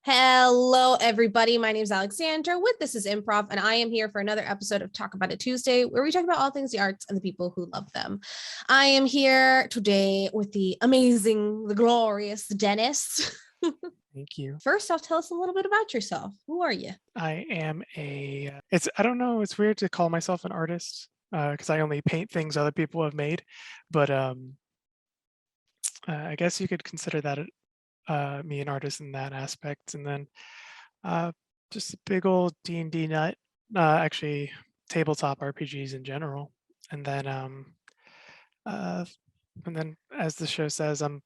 Hello, everybody. My name is Alexandra with This is Improv, and I am here for another episode of Talk About It Tuesday, where we talk about all things the arts and the people who love them. I am here today with the amazing, the glorious Dennis. Thank you. First off, tell us a little bit about yourself. Who are you? I am I don't know, it's weird to call myself an artist because I only paint things other people have made, but I guess you could consider that me an artist in that aspect. And then uh, just a big old D&D nut, actually tabletop RPGs in general. And then uh, as the show says, I'm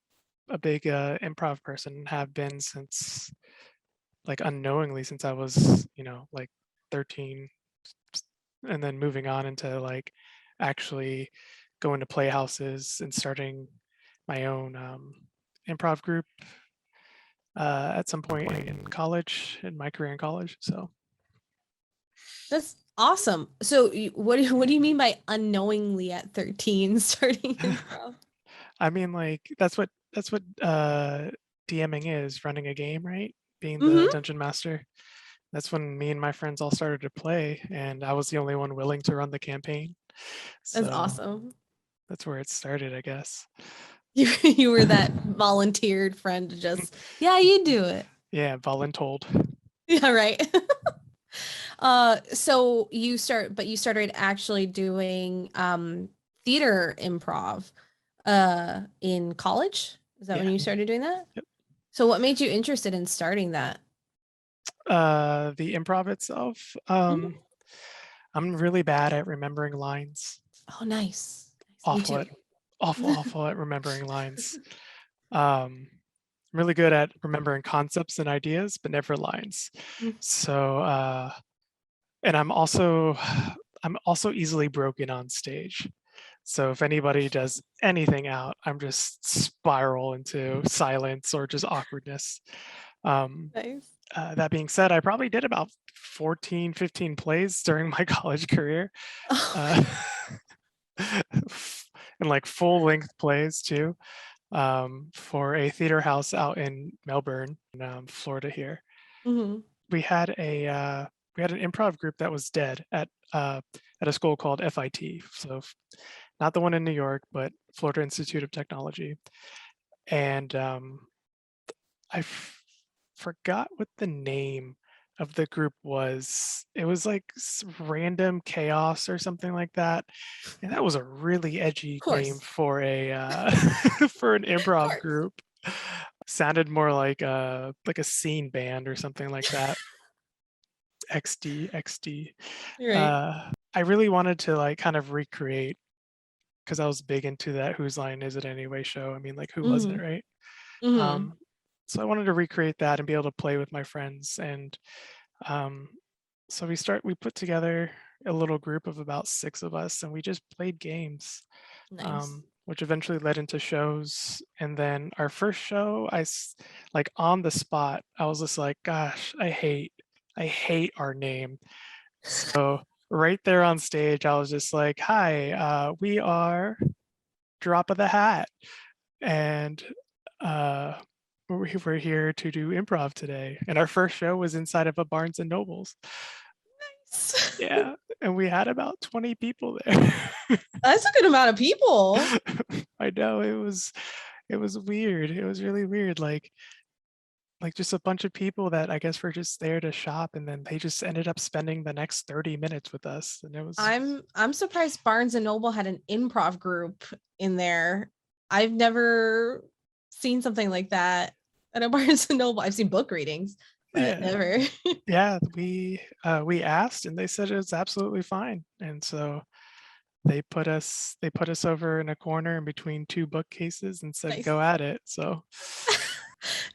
a big improv person, have been since like unknowingly since I was, like 13, and then moving on into like actually going to playhouses and starting my own improv group at some point in college, in my career in college. So That's awesome. So, what do you mean by unknowingly at 13 starting improv? I mean, like that's what DMing is, running a game, right? Being the Mm-hmm. dungeon master. That's when me and my friends all started to play, and I was the only one willing to run the campaign. That's So awesome. that's where it started, I guess. You were that volunteered friend to just, yeah, you do it. Yeah, voluntold. Yeah, right. So you started actually doing theater improv in college. Is that when Yeah. you started doing that? Yep. So what made you interested in starting that? The improv itself. Mhm. I'm really bad at remembering lines. Oh, nice. Me Awful too. at awful at remembering lines. I'm really good at remembering concepts and ideas, but never lines. Mm. So and I'm also easily broken on stage. So if anybody does anything out, I'm just spiral into silence or just awkwardness. Um, Nice. that being said, I probably did about 14, 15 plays during my college career. Oh, Uh, and like full length plays too, for a theater house out in Melbourne, Florida here. mhm. We had an improv group that was dead at a school called FIT. So not the one in New York, but Florida Institute of Technology. And forgot what the name of the group was. It was like random chaos or something like that. And that was a really Of edgy name course. for a for an Of improv course. group. Sounded more like a scene band or something like that. XD. You're right. I really wanted to like kind of recreate, because I was big into that Whose Line Is It Anyway show. I mean, like who wasn't, Hmm. right? Hmm. Um, so I wanted to recreate that and be able to play with my friends. And um, so we put together a little group of about 6 of us, and we just played games, Nice. which eventually led into shows. And then our first show, like on the spot, I was just like, gosh, I hate our name. So right there on stage, I was just like, hi, we are Drop of the Hat. And uh, we're here to do improv today. And our first show was inside of a Barnes and Nobles. Yeah. And we had about 20 people there. That's a good amount of people. I know it was weird. It was really weird. Like just a bunch of people that I guess were just there to shop, and then they just ended up spending the next 30 minutes with us. And it was I'm surprised Barnes and Noble had an improv group in there. I've never seen something like that at a Barnes and Noble. I've seen book readings, but yeah. never. Yeah, we asked and they said it's absolutely fine. And so they put us over in a corner in between 2 bookcases and said Nice. go at it. So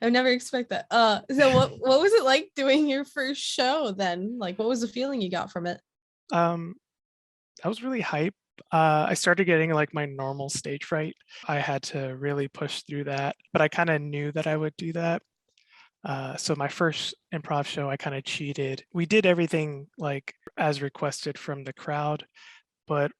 I've never expect that. So what was it like doing your first show then? Like what was the feeling you got from it? um I was really hype. I started getting like my normal stage fright. I had to really push through that, but I kind of knew that I would do that. So my first improv show, I kind of cheated. We did everything like as requested from the crowd, but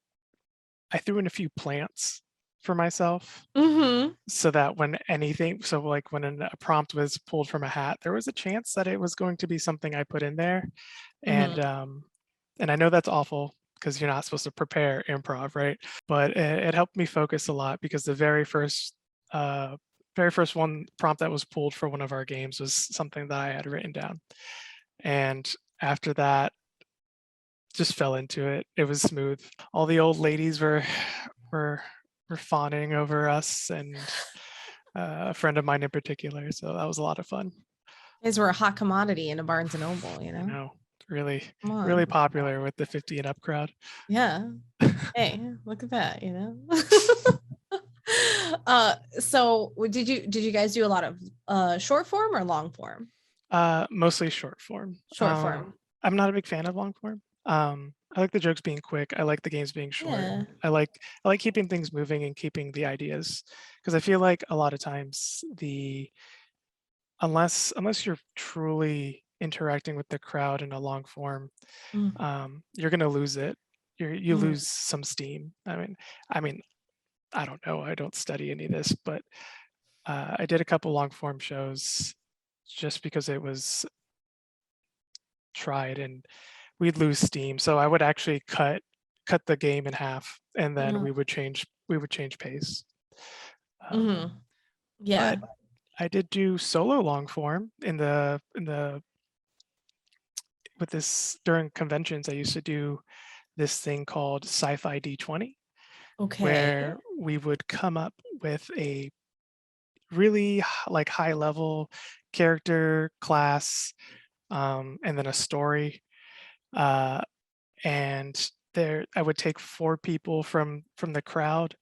I threw in a few plants for myself, so that when a prompt was pulled from a hat, there was a chance that it was going to be something I put in there. And I know that's awful because you're not supposed to prepare improv, right? But it helped me focus a lot, because the very first one prompt that was pulled for one of our games was something that I had written down. And after that, just fell into it. It was smooth. All the old ladies were fawning over us, and a friend of mine in particular. So that was a lot of fun. You guys were a hot commodity in a Barnes and Noble, you know? I know, really, Come on. really popular with the 50 and up crowd. Yeah. Hey, look at that, you know? So did you guys do a lot of short form or long form? Mostly short form. Short form. I'm not a big fan of long form. I like the jokes being quick. I like the games being short. Yeah. I like keeping things moving and keeping the ideas, because I feel like a lot of times unless you're truly interacting with the crowd in a long form, you're gonna lose it. You lose some steam. I mean, I don't know. I don't study any of this, but I did a couple long form shows just because it was tried, and we'd lose steam. So I would actually cut the game in half, and then we would change pace. Yeah. But I did do solo long form with this during conventions. I used to do this thing called Sci-Fi D20, where we would come up with a really like high level character, class, and then a story. And I would take 4 people from the crowd,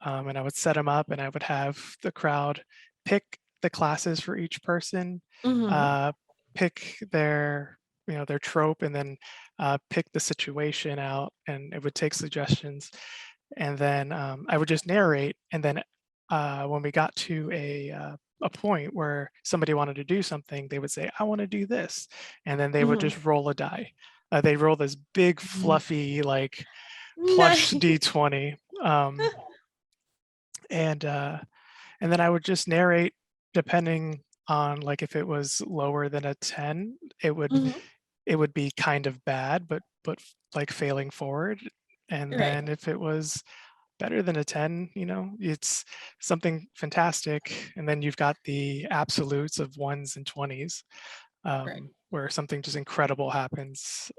and I would set them up, and I would have the crowd pick the classes for each person, pick their trope, and then pick the situation out, and it would take suggestions, and then I would just narrate, and then when we got to a point where somebody wanted to do something, they would say, I want to do this, and then they would just roll a die. They roll this big fluffy like plush D20, and then I would just narrate, depending on like if it was lower than a 10, it would be kind of bad, but like failing forward. And then if it was better than a 10, it's something fantastic. And then you've got the absolutes of 1s and 20s, where something just incredible happens,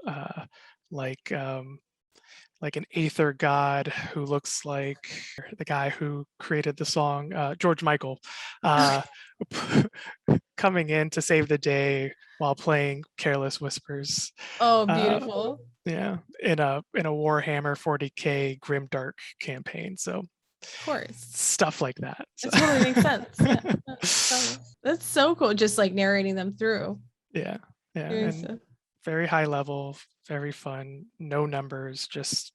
like an aether god who looks like the guy who created the song, George Michael, coming in to save the day while playing Careless Whispers. Oh, beautiful. Yeah, in a Warhammer 40K grimdark campaign. So of course, stuff like that. It totally makes sense. Yeah. That's so cool. Just like narrating them through. Yeah. And very high level, very fun, no numbers, just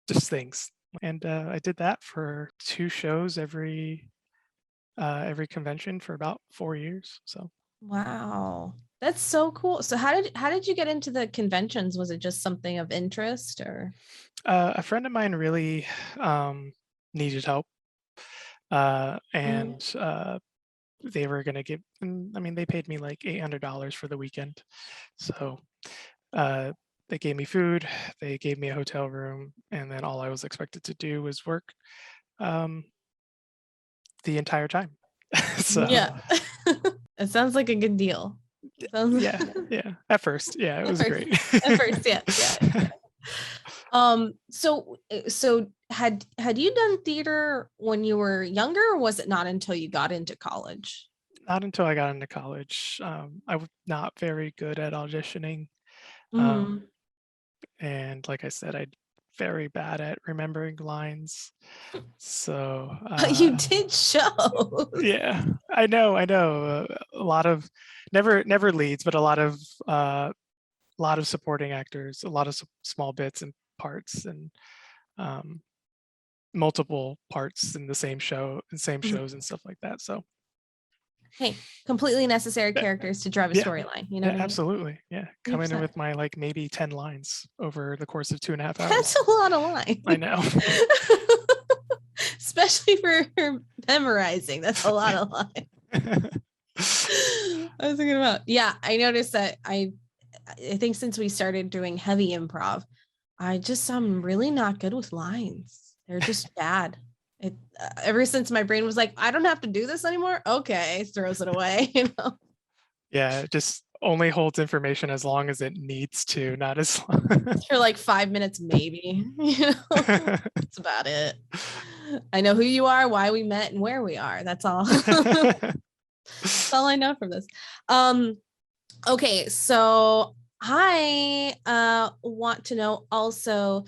things. And I did that for 2 shows every convention for about 4 years. So wow, that's so cool. So how did you get into the conventions? Was it just something of interest, or a friend of mine really needed help, and they were going to give, they paid me like $800 for the weekend. So they gave me food, they gave me a hotel room, and then all I was expected to do was work the entire time. So yeah. It sounds like a good deal. Yeah. At first, yeah, it was great. At first, yeah. So had you done theater when you were younger, or was it not until you got into college? Not until I got into college. I was not very good at auditioning. And like I said, I'm very bad at remembering lines. So you did show. Yeah, I know. A lot of never leads, but a lot of supporting actors, a lot of small bits and parts, and multiple parts in the same show and same shows and stuff like that. So hey, completely necessary characters to drive a storyline, you know what I mean? Absolutely. Yeah, coming in with my like maybe 10 lines over the course of 2.5 hours. That's a lot of lines. I know. especially for memorizing. That's a lot of lines. I was thinking about, I noticed that I think since we started doing heavy improv, I'm really not good with lines. They're just bad. Ever since my brain was like, I don't have to do this anymore. Okay, throws it away. Yeah, it just only holds information as long as it needs to, not as long. For like 5 minutes, maybe. That's about it. I know who you are, why we met, and where we are. That's all. That's all I know from this. Okay, so I want to know also,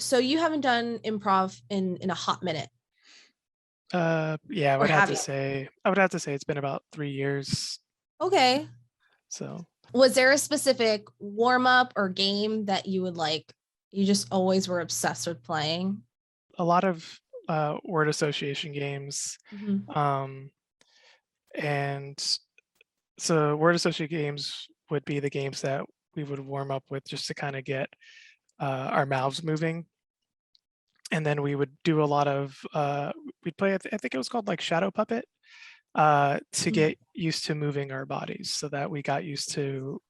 so you haven't done improv in a hot minute? Yeah, I would have to say it's been about 3 years. Okay. So was there a specific warm-up or game that you just always were obsessed with playing? A lot of word association games. And so word association games would be the games that we would warm up with just to kind of get our mouths moving. And then we would do a lot of, we'd play, I think it was called like Shadow Puppet, to get used to moving our bodies so that we got used to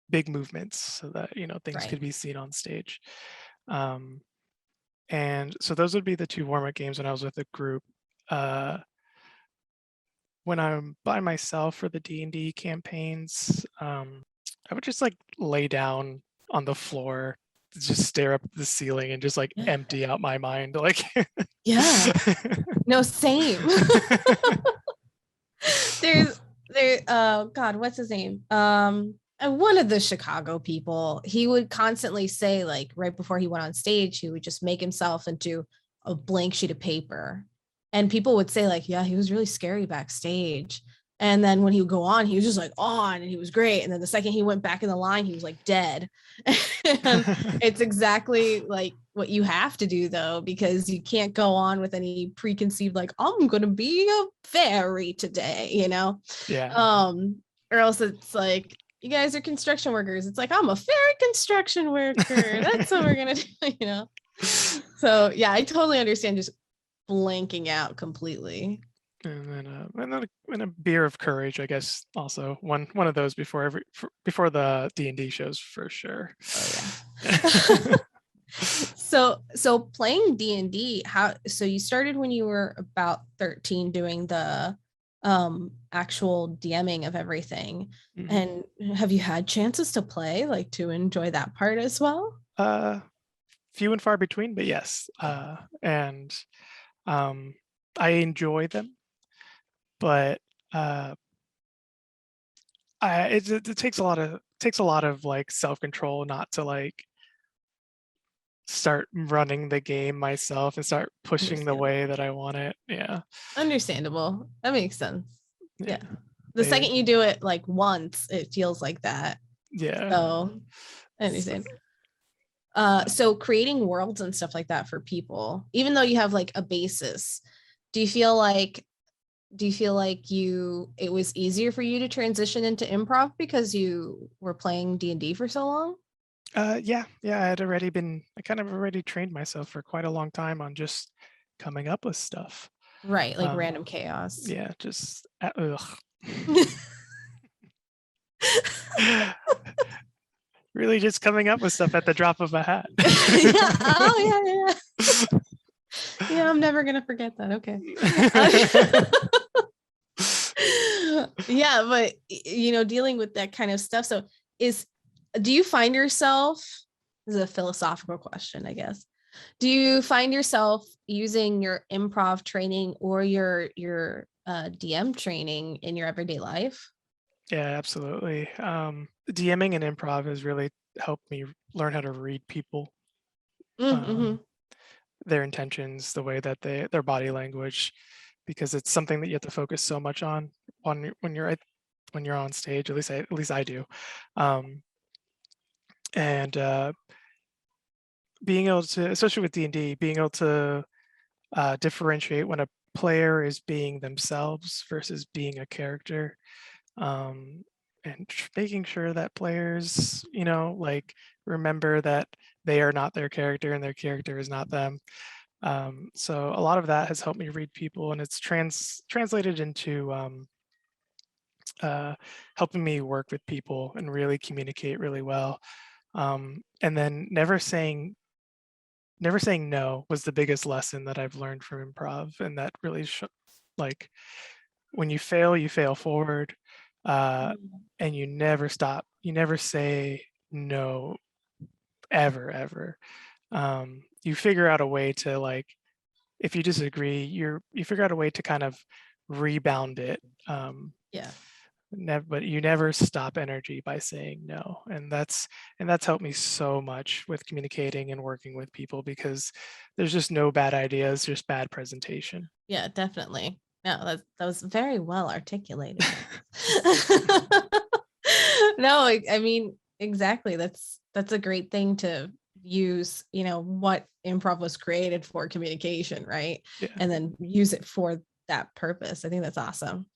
big movements so that, things could be seen on stage. And so those would be the 2 warm-up games when I was with a group. When I'm by myself for the D&D campaigns, I would just like lay down on the floor, just stare up at the ceiling and just like empty out my mind. Like, no, same. God, what's his name? One of the Chicago people, he would constantly say, like, right before he went on stage, he would just make himself into a blank sheet of paper. And people would say, like, yeah, he was really scary backstage. And then when he would go on, he was just like on and he was great. And then the second he went back in the line, he was like dead. And it's exactly like what you have to do, though, because you can't go on with any preconceived, like, I'm going to be a fairy today, Yeah. Or else it's like, you guys are construction workers. It's like, I'm a fairy construction worker. That's what we're going to do, So, yeah, I totally understand just blanking out completely. And then a beer of courage, I guess. Also, one of those before the D&D shows for sure. Oh yeah. So playing D&D, so you started when you were about 13 doing the actual DMing of everything. Mm-hmm. And have you had chances to play, like to enjoy that part as well? Few and far between, but yes. And I enjoy them, but it takes a lot of like self-control not to like start running the game myself and start pushing the way that I want it. Yeah. Understandable. That makes sense. Yeah. The second you do it like once, it feels like that. Yeah. So I understand. So creating worlds and stuff like that for people, even though you have like a basis, do you feel like it was easier for you to transition into improv because you were playing D&D for so long? Yeah. I kind of already trained myself for quite a long time on just coming up with stuff. Right, like random chaos. Yeah, just really just coming up with stuff at the drop of a hat. Yeah. Yeah, I'm never gonna forget that. Okay. Yeah, but dealing with that kind of stuff. So do you find yourself, this is a philosophical question, I guess. Do you find yourself using your improv training or your DM training in your everyday life? Yeah, absolutely. DMing and improv has really helped me learn how to read people, their intentions, the way that their body language, because it's something that you have to focus so much on when you're on stage. At least I do. And being able to, especially with D&D, being able to differentiate when a player is being themselves versus being a character, and making sure that players, like remember that they are not their character and their character is not them. So a lot of that has helped me read people, and it's translated into helping me work with people and really communicate really well. And then never saying no was the biggest lesson that I've learned from improv, and that really like when you fail forward, and you never stop. You never say no ever. You figure out a way to, like, if you disagree, you figure out a way to kind of rebound it. Yeah. But you never stop energy by saying no, and that's helped me so much with communicating and working with people, because there's just no bad ideas, just bad presentation. Yeah, definitely. No, that was very well articulated. No, I mean, exactly. That's a great thing to use, what improv was created for, communication, right? Yeah. And then use it for that purpose. I think that's awesome.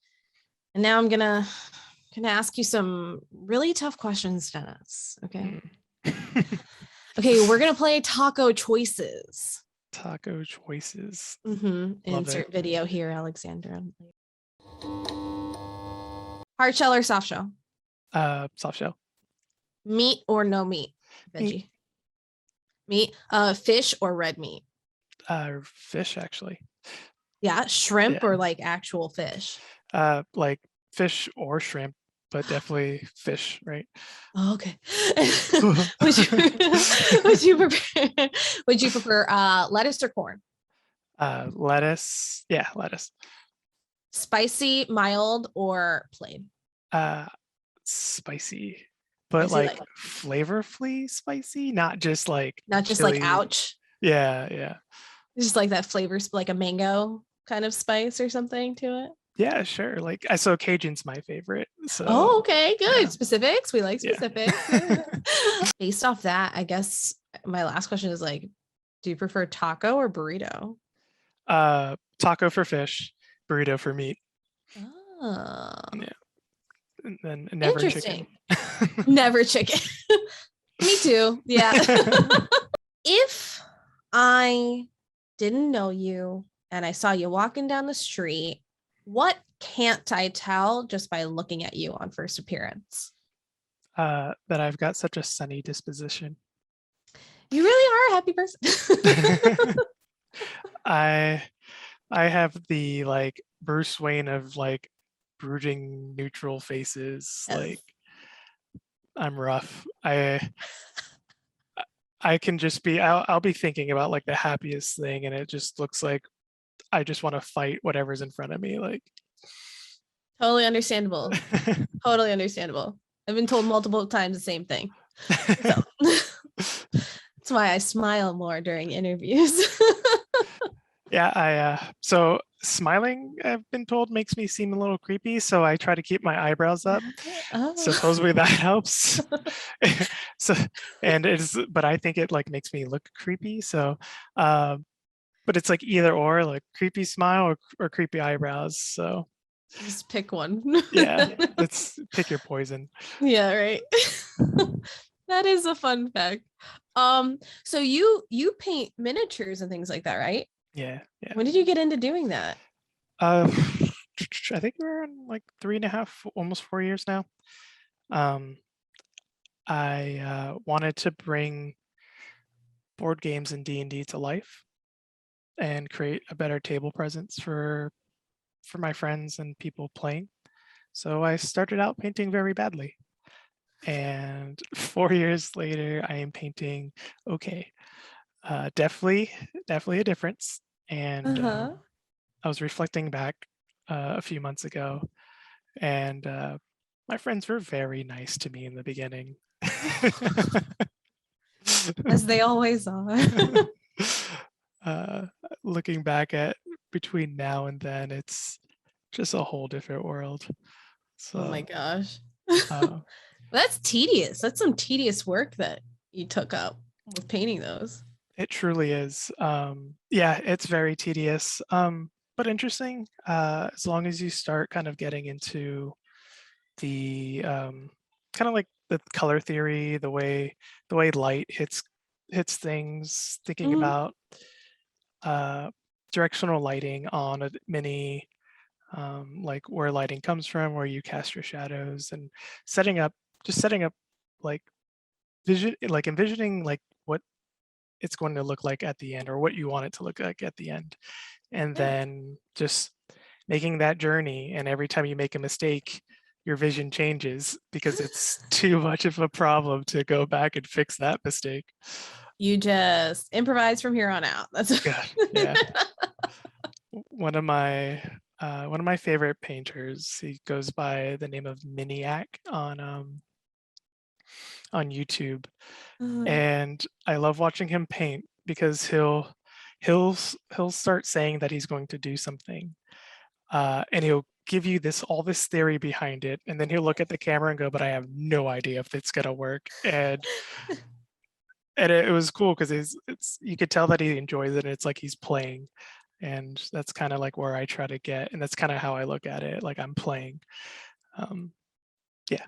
And now I'm gonna ask you some really tough questions, Dennis. Okay. Okay, we're gonna play taco choices. Taco choices. Love Insert it. video here, Alexandra. Hard shell or soft shell? Soft shell. Meat or no meat? Veggie. Meat. Fish or red meat? Fish, actually. Yeah, shrimp or like actual fish? Like fish or shrimp, but definitely fish, right? Oh, okay. would you prefer lettuce or corn? Lettuce. Yeah, lettuce. Spicy, mild, or plain? Spicy, but Spicy, like flavorfully spicy, not just like not just chili. like ouch. Yeah. Just like that flavor, like a mango kind of spice or something to it. Yeah, sure. Like, so Cajun's my favorite. So. Oh, okay, good. Yeah. Specifics. We like specifics. Yeah. Based off that, I guess my last question is like, do you prefer taco or burrito? Taco for fish, burrito for meat. Oh. Yeah. And then never chicken. Never chicken. Me too. Yeah. If I didn't know you and I saw you walking down the street, what can't I tell just by looking at you on first appearance? That I've got such a sunny disposition. You really are a happy person. I have the like Bruce Wayne of like brooding neutral faces. Yes. Like, I'm rough. I can just be, I'll be thinking about like the happiest thing, and it just looks like I just want to fight whatever's in front of me. Like, totally understandable. Totally understandable. I've been told multiple times the same thing. So that's why I smile more during interviews. Yeah, so smiling, I've been told, makes me seem a little creepy, so I try to keep my eyebrows up. Oh. Supposedly that helps. So, but I think it like makes me look creepy. So, but it's like either or, like creepy smile or creepy eyebrows. So just pick one. Yeah, let's pick your poison. Yeah, right. That is a fun fact. So you paint miniatures and things like that, right? Yeah. When did you get into doing that? I think we're in like 3.5, almost 4 years now. I wanted to bring board games and D&D to life and create a better table presence for my friends and people playing. So I started out painting very badly. And 4 years later, I am painting okay. Definitely a difference. And I was reflecting back a few months ago, and my friends were very nice to me in the beginning. As they always are. Looking back at between now and then, it's just a whole different world. So, oh my gosh. That's tedious. That's some tedious work that you took up with painting those. It truly is. Yeah, it's very tedious, but interesting. As long as you start kind of getting into the kind of like the color theory, the way light hits things, thinking about directional lighting on a mini, like where lighting comes from, where you cast your shadows, and setting up like envisioning like what it's going to look like at the end, or what you want it to look like at the end, and Yeah. then just making that journey. And every time you make a mistake, your vision changes because it's too much of a problem to go back and fix that mistake. You just improvise from here on out. That's Yeah, yeah. One of my favorite painters, he goes by the name of Miniac on YouTube, and I love watching him paint because he'll start saying that he's going to do something, and he'll give you all this theory behind it, and then he'll look at the camera and go, "But I have no idea if it's gonna work." And it was cool because it's you could tell that he enjoys it, and it's like he's playing, and that's kind of like where I try to get, and that's kind of how I look at it, like I'm playing. Yeah.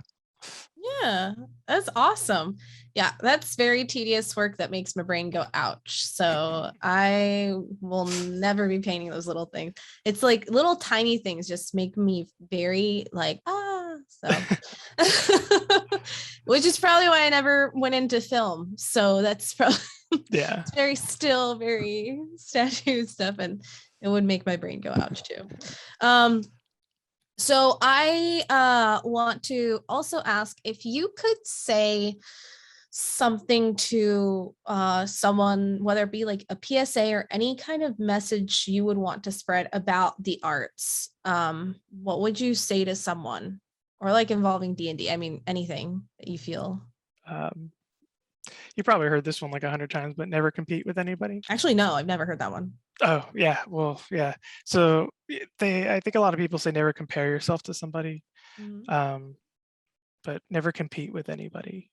Yeah, that's awesome. Yeah, that's very tedious work that makes my brain go ouch. So I will never be painting those little things. It's like little tiny things just make me very like, so which is probably why I never went into film. So that's probably Yeah. it's very still very statue stuff, and it would make my brain go ouch too. So I want to also ask if you could say something to someone, whether it be like a PSA or any kind of message you would want to spread about the arts. What would you say to someone, or like involving D&D? I mean, anything that you feel. You probably heard this one like 100 times, but never compete with anybody. Actually, no, I've never heard that one. Oh, yeah. Well, yeah. So I think a lot of people say never compare yourself to somebody, but never compete with anybody.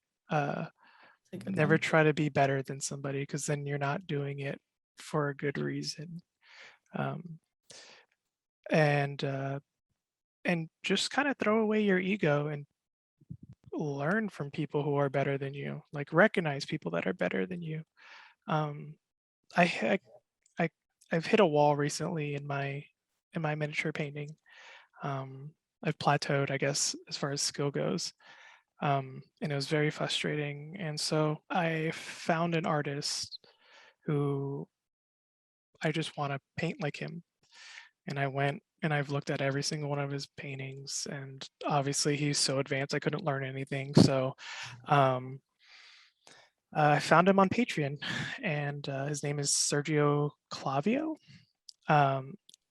Never try to be better than somebody, because then you're not doing it for a good reason. And just kind of throw away your ego and learn from people who are better than you. Like, recognize people that are better than you. I've hit a wall recently in my miniature painting. I've plateaued, I guess, as far as skill goes, and it was very frustrating. And so I found an artist who I just want to paint like him. And I went and I've looked at every single one of his paintings, and obviously he's so advanced I couldn't learn anything. So I found him on Patreon, and his name is Sergio Clavio.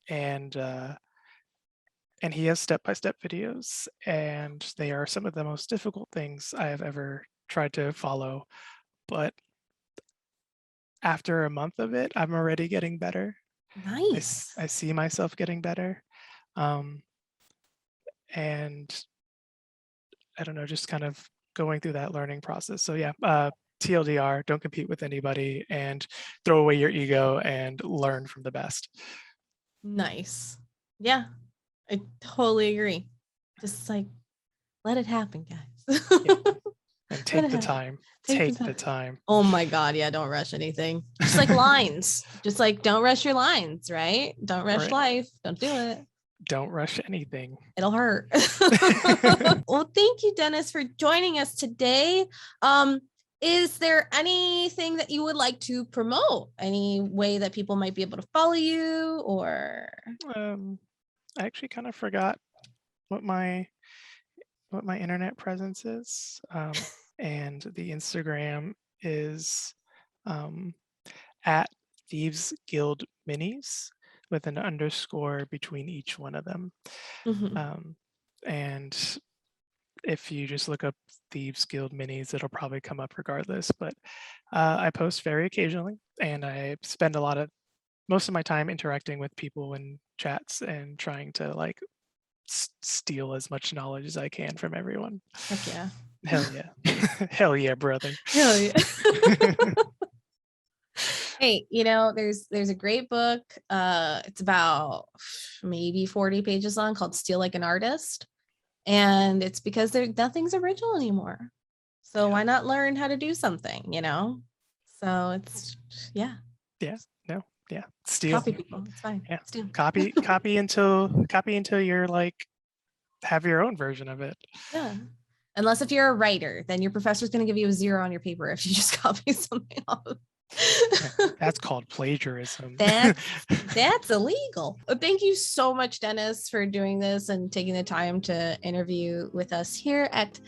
And he has step-by-step videos, and they are some of the most difficult things I have ever tried to follow. But after a month of it, I'm already getting better. Nice. I see myself getting better. And I don't know, just kind of going through that learning process. So yeah, TLDR, don't compete with anybody, and throw away your ego and learn from the best. Nice. Yeah, I totally agree. Just like, let it happen, guys. Yeah. And take the time. Take the time. Oh my God. Yeah. Don't rush anything. Just like lines. Just like, don't rush your lines, right? Don't rush life. Don't do it. Don't rush anything. It'll hurt. Well, thank you, Dennis, for joining us today. Is there anything that you would like to promote? Any way that people might be able to follow you, or? I actually kind of forgot what my internet presence is. And the Instagram is at Thieves Guild Minis, with an underscore between each one of them. And if you just look up Thieves Guild Minis, it'll probably come up regardless. But I post very occasionally, and I spend most of my time interacting with people in chats and trying to like steal as much knowledge as I can from everyone. Heck yeah. Hell yeah. Hell yeah, brother. Hell yeah. Hey, there's a great book. It's about maybe 40 pages long, called Steal Like an Artist. And it's because nothing's original anymore. So why not learn how to do something, So it's, yeah. Yeah, no, Yeah, steal. Copy people. It's fine. Yeah, Steal. copy until you're like have your own version of it. Yeah. Unless if you're a writer, then your professor's going to give you a 0 on your paper if you just copy something off. That's called plagiarism. That's illegal. Thank you so much, Dennis, for doing this and taking the time to interview with us here at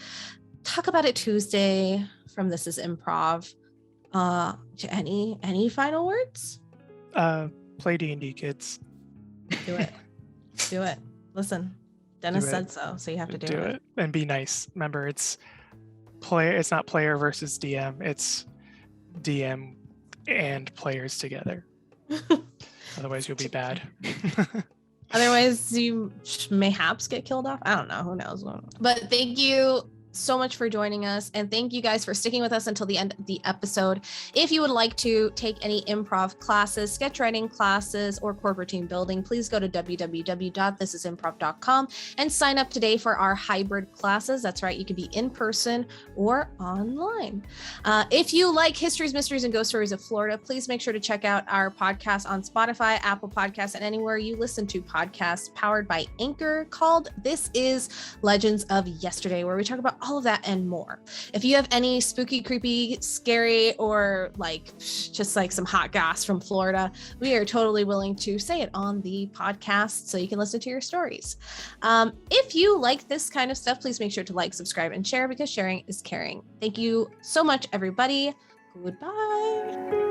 Talk About It Tuesday from This Is Improv. Any final words? Play D&D, kids. Do it. Do it. Listen, Dennis said so you have to do it. And be nice. Remember, it's not player versus DM. It's DM and players together. Otherwise, you'll be bad. Otherwise, you mayhaps get killed off. I don't know. Who knows? But thank you so much for joining us, and thank you guys for sticking with us until the end of the episode. If you would like to take any improv classes, sketch writing classes, or corporate team building, please go to www.thisisimprov.com and sign up today for our hybrid classes. That's right, you can be in person or online. If you like histories, mysteries, and ghost stories of Florida, please make sure to check out our podcast on Spotify, Apple Podcasts, and anywhere you listen to podcasts, powered by Anchor, called This Is Legends of Yesterday, where we talk about all of that and more. If you have any spooky, creepy, scary, or like just like some hot goss from Florida, we are totally willing to say it on the podcast so you can listen to your stories. If you like this kind of stuff, please make sure to like, subscribe, and share, because sharing is caring. Thank you so much, everybody. Goodbye.